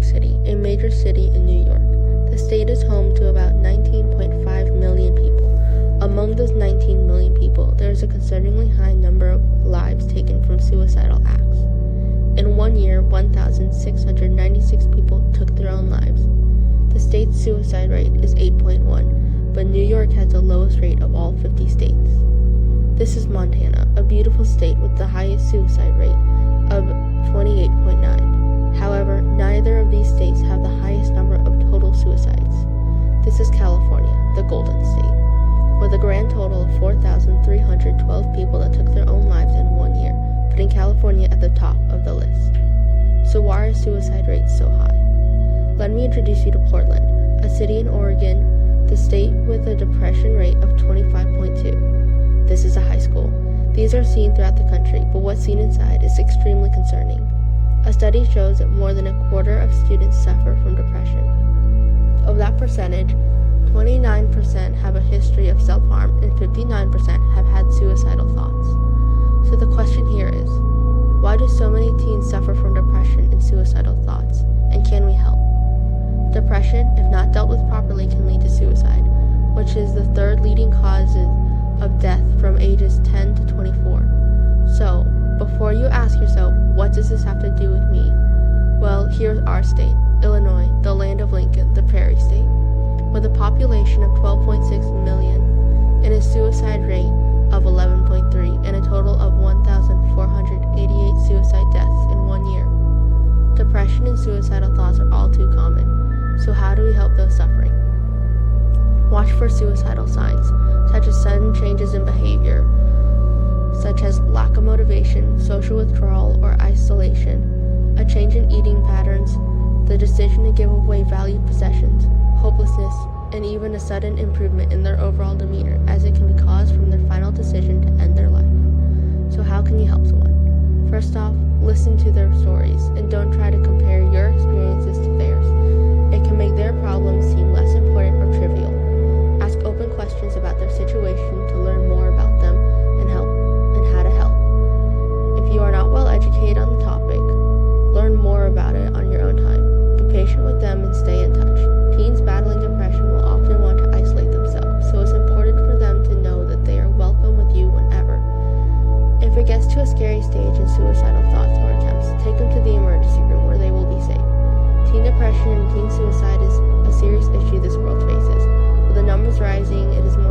City, a major city in New York. The state is home to about 19.5 million people. Among those 19 million people, there is a concerningly high number of lives taken from suicidal acts. In 1 year, 1,696 people took their own lives. The state's suicide rate is 8.1, but New York has the lowest rate of all 50 states. This is Montana, a beautiful state with the highest suicide rate of 28.9. However, neither of these states have the highest number of total suicides. This is California, the Golden State, with a grand total of 4,312 people that took their own lives in 1 year, putting California at the top of the list. So why are suicide rates so high? Let me introduce you to Portland, a city in Oregon, the state with a depression rate of 25.2. This is a high school. These are seen throughout the country, but what's seen inside is extremely concerning. A study shows that more than a quarter of students suffer from depression. Of that percentage, 29% have a history of self-harm and 59% have had suicidal thoughts. So the question here is, why do so many teens suffer from depression and suicidal thoughts, and can we help? Depression, if not dealt with properly, can lead to suicide, which is the third leading cause of death from ages 10 to 24. So, before you ask yourself, what does this have to do with me? Well, here's our state, Illinois, the land of Lincoln, the Prairie State, with a population of 12.6 million and a suicide rate of 11.3 and a total of 1,488 suicide deaths in 1 year. Depression and suicidal thoughts are all too common. So how do we help those suffering? Watch for suicidal signs, such as sudden changes in behavior, such as lack of motivation, social withdrawal or isolation, a change in eating patterns, the decision to give away valued possessions, hopelessness, and even a sudden improvement in their overall demeanor, as it can be caused from their final decision to end their life. So how can you help someone? First off, listen to their stories and don't try to compare your experiences to theirs. It can make their problems seem less important or trivial. Ask open questions about their situation to learn more about them and how to help. If you are not well educated on the topic, learn more about it on your own time. Be patient with them and stay in touch. Teens battling depression will often want to isolate themselves, so it's important for them to know that they are welcome with you whenever. If it gets to a scary stage in suicidal thoughts or attempts, take them to the emergency room where they will be safe. Teen depression and teen suicide is a serious issue this world faces. With the numbers rising, it is more